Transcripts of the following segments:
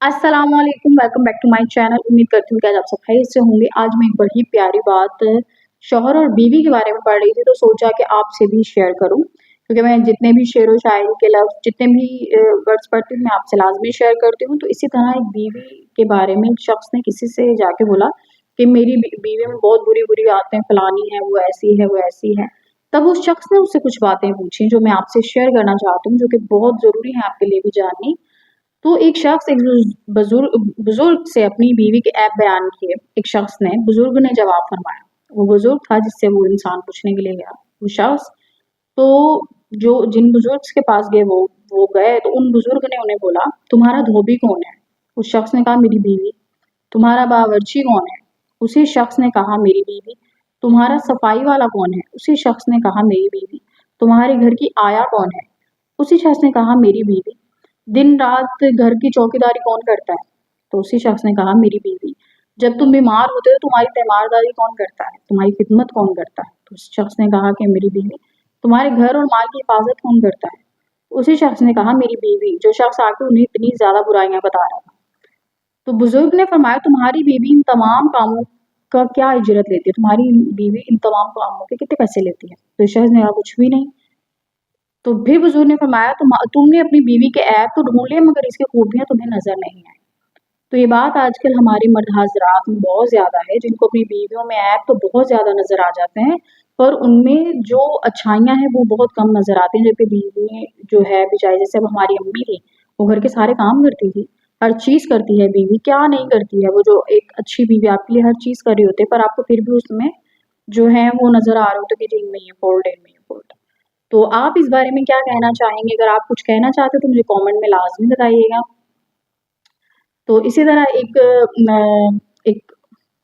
अस्सलाम वालेकुम, welcome back to my channel. उम्मीद करती हूँ कि आज आप सब खैरियत से होंगे। आज मैं एक बड़ी प्यारी बात शौहर और बीवी के बारे में पढ़ रही थी, तो सोचा कि आपसे भी शेयर करूँ, क्योंकि मैं जितने भी शेर व शायरी के लफ्ज़ जितने भी वर्ड्स पढ़ती हूँ मैं आपसे लाजमी शेयर करती हूँ। तो इसी तरह एक बीवी के बारे में एक शख्स ने किसी से जाके बोला कि मेरी बीवी में बहुत बुरी बुरी बातें फलानी है, वो ऐसी है, वो ऐसी है। तब उस शख्स ने उससे कुछ बातें पूछी जो मैं आपसे शेयर करना चाहती हूँ, जो कि बहुत ज़रूरी है आपके लिए भी जाननी। तो एक शख्स एक बुजुर्ग बुजुर्ग से अपनी बीवी के ऐब बयान किए। एक शख्स ने बुजुर्ग ने जवाब फरमाया। वो बुजुर्ग था जिससे वो इंसान पूछने के लिए गया। वो शख्स तो जो जिन बुजुर्ग के पास गए वो गए, तो उन बुजुर्ग ने उन्हें बोला, तुम्हारा धोबी कौन है? उस शख्स ने कहा, मेरी बीवी। तुम्हारा बावर्ची कौन है? उसी शख्स ने कहा, मेरी बीवी। तुम्हारा सफाई वाला कौन है? उसी शख्स ने कहा, मेरी बीवी। तुम्हारे घर की आया कौन है? उसी शख्स ने कहा, मेरी बीवी। दिन रात घर की चौकीदारी कौन करता है? तो उसी शख्स ने कहा, मेरी बीवी। जब तुम बीमार होते हो तुम्हारी तीमारदारी कौन करता है? तुम्हारी खिदमत कौन करता है? तो उस शख्स ने कहा कि मेरी बीवी। तुम्हारे घर और माल की हिफाजत कौन करता है? उसी शख्स ने कहा, मेरी बीवी। जो शख्स आके उन्हें इतनी ज्यादा बुराइयां बता रहा था। तो बुजुर्ग ने फरमाया, तुम्हारी बीवी इन तमाम कामों का क्या इजरत लेती है? तुम्हारी बीवी इन तमाम कामों के कितने पैसे लेती है? तो शख्स ने कहा, कुछ भी नहीं। तो भी बुजुर्ग ने फरमाया, तुमने अपनी बीवी के ऐब तो ढूंढ लिए, मगर इसकी खूबियां तुम्हें नजर नहीं आई। तो ये बात आजकल हमारी मर्द हजरात में बहुत ज्यादा है, जिनको अपनी बीवियों में ऐब तो बहुत ज्यादा नजर आ जाते हैं, पर उनमें जो अच्छाइयां हैं वो बहुत कम नजर आती हैं। जबकि बीवी जो है बेचारी, जैसे अब हमारी अम्मी थी, वो घर के सारे काम करती थी, हर चीज करती है। बीवी क्या नहीं करती है? वो जो एक अच्छी बीवी आपके लिए हर चीज कर रही होती है, पर आपको फिर भी उसमें जो है वो नजर आ रहा होता है कि जी इनमें ये फॉल्ट है, इनमें ये फॉल्ट है। तो आप इस बारे में क्या कहना चाहेंगे? अगर आप कुछ कहना चाहते हो तो मुझे कमेंट में लाजमी बताइएगा। तो इसी तरह एक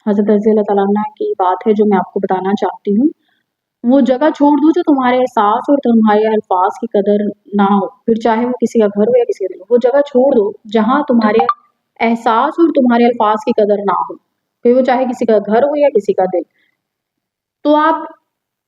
हज़रत रज़ी अल्लाह तआला अन्हा की बात है जो मैं आपको बताना चाहती हूँ। वो जगह छोड़ दो जो तुम्हारे एहसास और तुम्हारे अल्फाज की कदर ना हो, फिर चाहे वो किसी का घर हो या किसी का दिल हो। वो जगह छोड़ दो जहाँ तुम्हारे एहसास और तुम्हारे अल्फाज की कदर ना हो, फिर वो चाहे किसी का घर हो या किसी का दिल। तो आप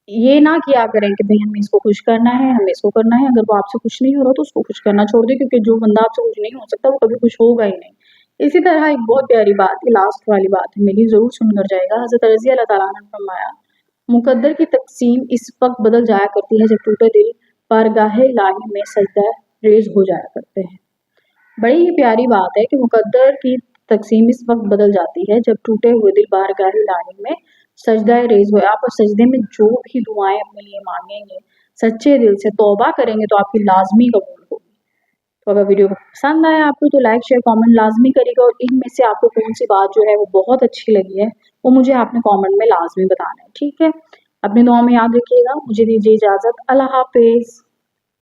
ये ना किया करें कि भाई हमें इसको खुश करना है, हमें इसको करना है। अगर वो आपसे खुश नहीं हो रहा तो उसको खुश करना छोड़ दें, क्योंकि जो बंदा आपसे खुश नहीं हो सकता वो कभी खुश होगा ही नहीं। इसी तरह एक बहुत प्यारी बात है, लास्ट वाली बात है, मेरी ज़रूर सुनकर जाएगा। हज़रत रज़ी अल्लाह तआला अन्हा ने फरमाया, मुकद्दर की तक़सीम इस वक़्त बदल जाया करती है जब टूटे दिल बारगाहे इलाही में सजदा रेज़ हो जाया करते हैं। बड़ी ही प्यारी बात है कि मुकद्दर की तक़सीम इस वक़्त बदल जाती है जब टूटे हुए दिल बारगाह इलाही में सजदा रेज़ हो। आप उस सजदे में जो भी दुआएं अपने लिए मांगेंगे, सच्चे दिल से तौबा करेंगे, तो आपकी लाजमी कबूल होगी। तो अगर वीडियो पसंद आया आपको तो लाइक शेयर कमेंट लाजमी करिएगा, और इनमें से आपको कौन सी बात जो है वो बहुत अच्छी लगी है वो मुझे आपने कमेंट में लाजमी बताना है, ठीक है? अपनी दुआ में याद रखिएगा। मुझे दीजिए इजाज़त। अल्लाह हाफिज़।